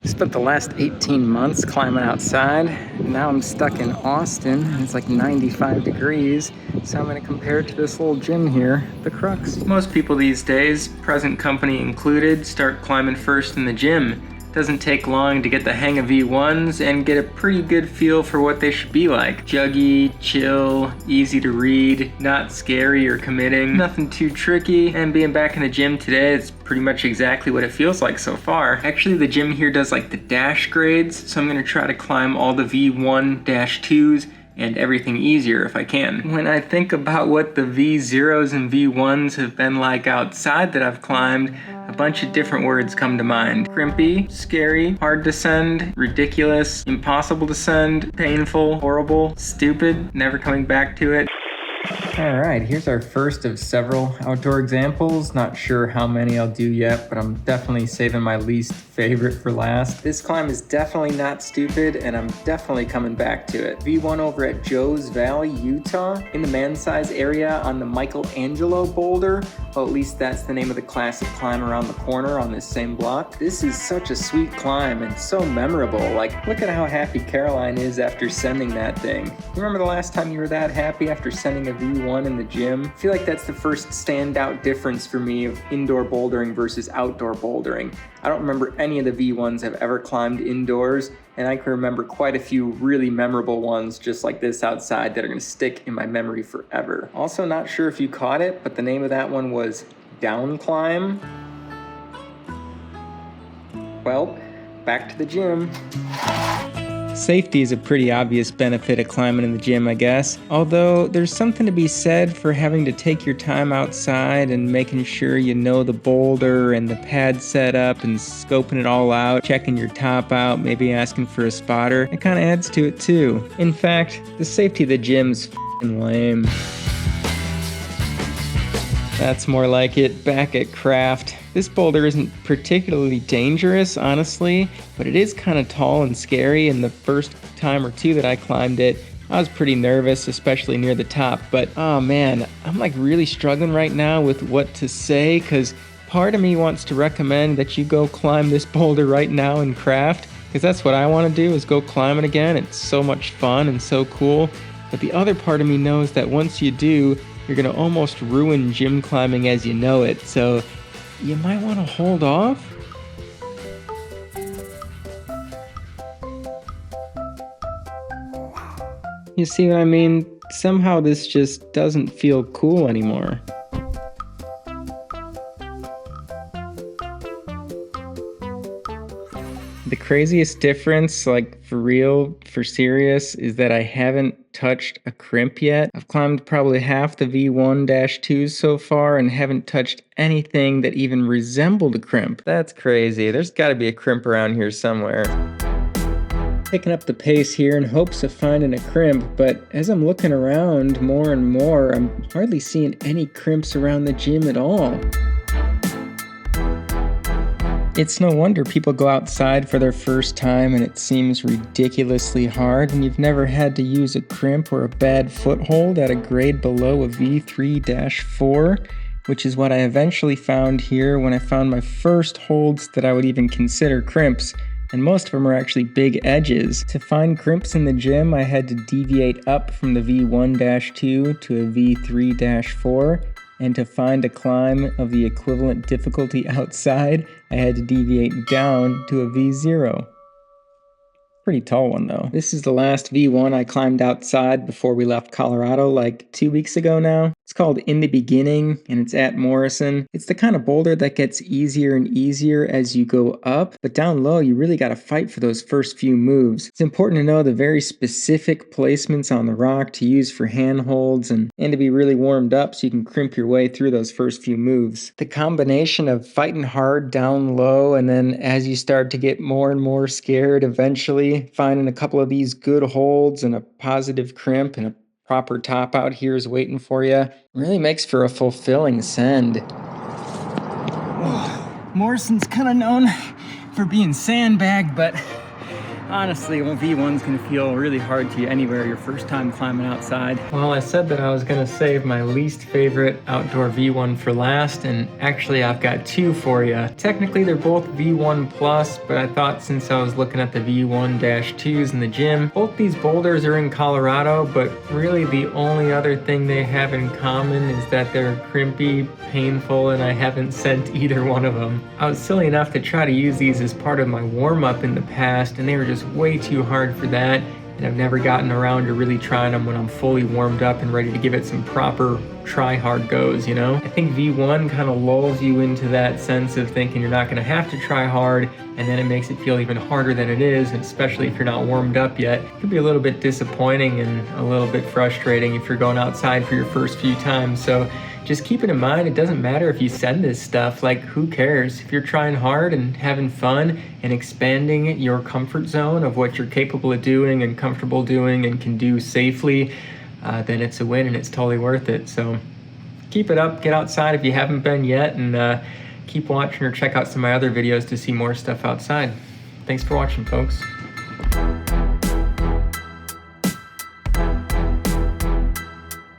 Spent the last 18 months climbing outside. Now I'm stuck in Austin and it's like 95 degrees. So I'm gonna compare it to this little gym here, the Crux. Most people these days, present company included, start climbing first in the gym. Doesn't take long to get the hang of V1s and get a pretty good feel for what they should be like. Juggy, chill, easy to read, not scary or committing, nothing too tricky, and being back in the gym today, it's pretty much exactly what it feels like so far. Actually, the gym here does like the dash grades, so I'm gonna try to climb all the V1-2s and everything easier if I can. When I think about what the V0s and V1s have been like outside that I've climbed, a bunch of different words come to mind. Crimpy, scary, hard to send, ridiculous, impossible to send, painful, horrible, stupid, never coming back to it. All right, here's our first of several outdoor examples. Not sure how many I'll do yet, but I'm definitely saving my least favorite for last. This climb is definitely not stupid, and I'm definitely coming back to it. V1 over at Joe's Valley, Utah, in the man-size area on the Michelangelo boulder. Well, at least that's the name of the classic climb around the corner on this same block. This is such a sweet climb and so memorable. Like, look at how happy Caroline is after sending that thing. You remember the last time you were that happy after sending a V1 in the gym? I feel like that's the first standout difference for me of indoor bouldering versus outdoor bouldering. I don't remember any of the V1s I've ever climbed indoors, and I can remember quite a few really memorable ones just like this outside that are gonna stick in my memory forever. Also, not sure if you caught it, but the name of that one was Down Climb. Well, back to the gym. Safety is a pretty obvious benefit of climbing in the gym, I guess. Although there's something to be said for having to take your time outside and making sure you know the boulder and the pad setup and scoping it all out, checking your top out, maybe asking for a spotter. It kind of adds to it too. In fact, the safety of the gym's f***ing lame. That's more like it. Back at Craft. This boulder isn't particularly dangerous, honestly, but it is kind of tall and scary, and the first time or two that I climbed it, I was pretty nervous, especially near the top. But oh man, I'm like really struggling right now with what to say, because part of me wants to recommend that you go climb this boulder right now in Craft, because that's what I want to do, is go climb it again. It's so much fun and so cool. But the other part of me knows that once you do, you're gonna almost ruin gym climbing as you know it, so you might want to hold off. You see what I mean? Somehow this just doesn't feel cool anymore. The craziest difference, like for real, for serious, is that I haven't touched a crimp yet. I've climbed probably half the V1-2s so far and haven't touched anything that even resembled a crimp. That's crazy. There's gotta be a crimp around here somewhere. Picking up the pace here in hopes of finding a crimp, but as I'm looking around more and more, I'm hardly seeing any crimps around the gym at all. It's no wonder people go outside for their first time and it seems ridiculously hard when you've never had to use a crimp or a bad foothold at a grade below a V3-4, which is what I eventually found here when I found my first holds that I would even consider crimps, and most of them are actually big edges. To find crimps in the gym, I had to deviate up from the V1-2 to a V3-4, and to find a climb of the equivalent difficulty outside, I had to deviate down to a V0. Pretty tall one though. This is the last V1 I climbed outside before we left Colorado like 2 weeks ago now. It's called In the Beginning, and it's at Morrison. It's the kind of boulder that gets easier and easier as you go up, but down low you really gotta fight for those first few moves. It's important to know the very specific placements on the rock to use for handholds and to be really warmed up so you can crimp your way through those first few moves. The combination of fighting hard down low and then as you start to get more and more scared, eventually finding a couple of these good holds and a positive crimp and a proper top out here is waiting for you, really makes for a fulfilling send. Morrison's kind of known for being sandbagged, but Honestly, well, V1's gonna feel really hard to you anywhere your first time climbing outside. Well, I said that I was gonna save my least favorite outdoor V1 for last, and actually I've got two for you. Technically they're both V1 Plus, but I thought since I was looking at the V1-2s in the gym, both these boulders are in Colorado, but really the only other thing they have in common is that they're crimpy, painful, and I haven't sent either one of them. I was silly enough to try to use these as part of my warm-up in the past, and they were just way too hard for that, and I've never gotten around to really trying them when I'm fully warmed up and ready to give it some proper try-hard goes, you know? I think V1 kind of lulls you into that sense of thinking you're not going to have to try hard, and then it makes it feel even harder than it is, and especially if you're not warmed up yet. It can be a little bit disappointing and a little bit frustrating if you're going outside for your first few times, so just keep it in mind, it doesn't matter if you send this stuff, like who cares? If you're trying hard and having fun and expanding your comfort zone of what you're capable of doing and comfortable doing and can do safely, then it's a win and it's totally worth it. So keep it up, get outside if you haven't been yet, and keep watching or check out some of my other videos to see more stuff outside. Thanks for watching, folks.